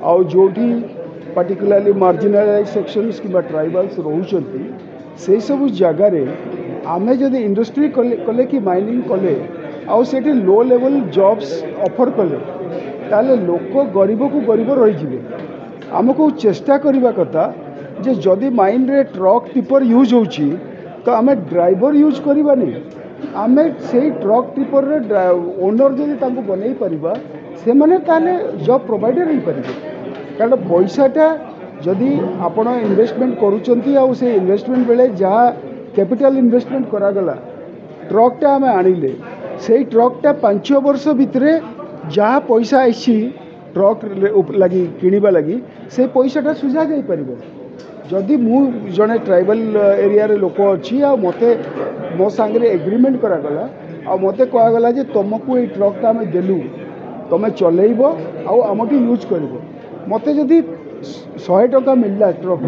आउ जोटी particularly marginalise sections कि tribals रोचंती से सब जगार आमे जदि इंडस्ट्री कले कि माइनिंग कले आउ सेठी लो लेवल जॉब्स ऑफर कले ताले लोक गरीब को गरीब रही आमको चेष्टा करबा कथा जे जदि माइन रे ट्रक टिपर यूज होची तो आमे ड्राइवर यूज करबानी आमे से ट्रक टिपर रे ओनर जदि तांको बनै परिबा से माने ताले जॉब प्रोवाइडर ही परिबे कारण पैसाटा जदि आपण इन्वेस्टमेंट करूचंती आ से इन्वेस्टमेंट बेले जहाँ कैपिटल इन्वेस्टमेंट करागला ट्रकटा आमे आनिले से ट्रकटा 5 वर्ष भितर जहाँ पैसा आसी ट्रक लगी किणवा लगी से पैसाटा सुझा जाई परिबो जदि मु जने ट्राइबल एरिया रे लोक अच्छी आ मते मो सांगे एग्रीमेंट करागला आ मते कहगला जे तुमको ये ट्रकटा आमे देलु तुम चलेब आमटी यूज कर मते जदि 100 टका मिलला ट्रक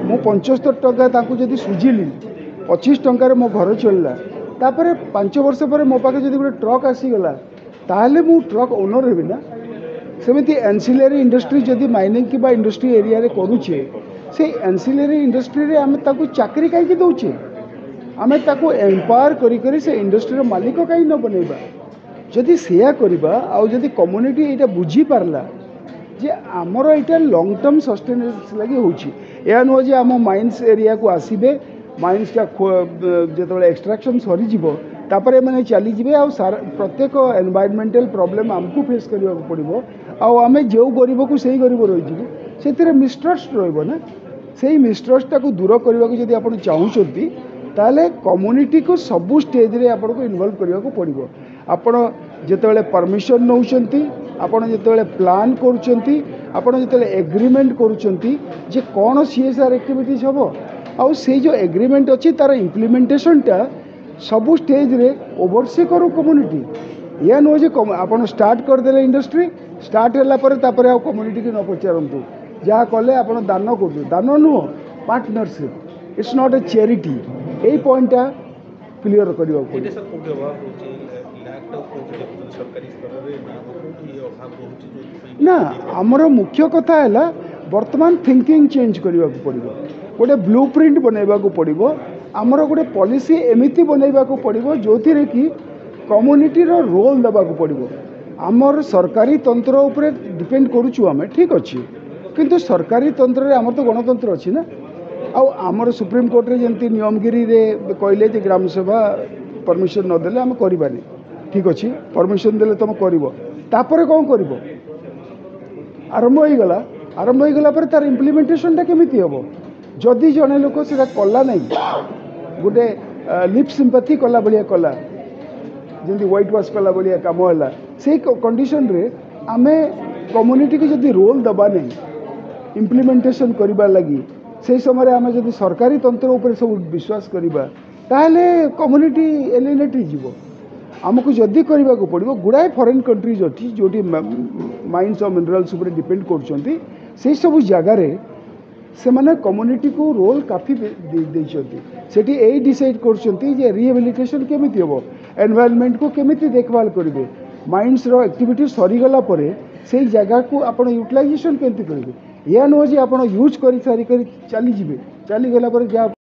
मु 75 टका ताकू जदि सुझिली 25 टंकार मो घर चलला तापर 5 वर्ष पर मो पाखे जदि गोटे ट्रक आसीगला ताहले मु ट्रक ओनर हेबी ना सेमती एनसिलरी इंडस्ट्री जदि माइनिंग कि इंडस्ट्री एरिया रे करूचे से एनसिलरी इंडस्ट्री रे आमे ताकू चाकरी कहीं दौचे आमे ताकू एम्पावर करी से इंडस्ट्री मालिक कहीं न बनैबा जदि सेया करबा आउ जदि कम्युनिटी एटा बुझी पारला जे आमर एटा लॉन्ग टर्म सस्टेनेंस लगी होची या नुह जे आम माइन्स एरिया को आसीबे माइन्सटा जेतबेले एक्सट्रैक्शन सरी जीवो तापर माने चली जीवे आ प्रत्येक एनवायरमेंटल प्रॉब्लम आमको फेस करबा पड़िबो आ आमे जो गरीब को सही गरीब रही जीवो सेतिरे मिस्ट्रस्ट रहइबो ना सेही मिस्ट्रस्टा को दूर करबा को जदि आपण चाहूचंती ताले कम्युनिटी को सबु स्टेज रे आपण को इन्वॉल्व करबा को पड़िबो आपण जेतेबेले परमिशन नौचंती आपण जेतेबेले प्लान करूचंती आपण जेतेबेले एग्रीमेंट करूचंती जे कोन सीएसआर एक्टिविटीज हबो आ से जो एग्रीमेंट अच्छी तार इम्प्लीमेंटेशनटा सबु स्टेज रे ओवरसी करू कम्युनिटी या नुह जे आपण स्टार्ट करदेले इंडस्ट्री स्टार्ट होला पर तापर आ कम्युनिटी के न पचारंतु जहाँ कले आपण दान करू दान नुह partnership it's not a charity यही पॉइंटा क्लियर करबा ना आमर मुख्य कथा है वर्तमान थिंकिंग चेंज करने को पड़ो गोटे ब्लू प्रिंट बनैबा को पड़ो आमर गोटे पॉलिसी एमिति बनैबा को पड़ो जो थी कि कम्युनिटी रोल देवा को पड़ो आमर सरकारी तंत्र उपरे डिपेंड करूँ आम ठीक अच्छे किंतु सरकारी तंत्र रे आमर तो गणतंत्र अच्छी ना आमर सुप्रीम कोर्ट रे जंती नियमगिरी रे कहले जे ग्राम सभा परमिशन न देले आम करबानी ठीक अच्छे परमिशन देले तुम करिवो तापर कौन करिवो आरंभ हो गला पर तार इम्प्लीमेंटेशनटा केमिति हबो जदि जने लोक सेटा कला नहीं गोटे लिप सिंपैथी कला बलिया कला जंती व्हाइट वॉश कला बलिया काम होला से कंडीशन रे आमे कम्युनिटी को जदि रोल दबा नहीं इम्प्लीमेंटेशन करबा लगी से समय आमे जदि सरकारी तंत्र ऊपर सब विश्वास करबा ताहले कम्युनिटी एलिनेट जीवो आमको जदि करबा को पड़ो गुड़ाए फॉरेन कंट्रीज अच्छी जोटी माइन्स और मिनरल्स उपर डिपेंड करछंती से सब जगार से माने कम्युनिटी को रोल काफी सेठी यही डिसाइड करछंती जे रिहेबिलिटेशन केमिति हबो एनवायरनमेंट को केमिति देखभाल करेंगे माइन्स रो एक्टिविटी सरीगला परे से जगह को आपण यूटिलाइजेशन केमिति करेंगे या नुह जे आपण यूज कर सारी चली गला पर जहाँ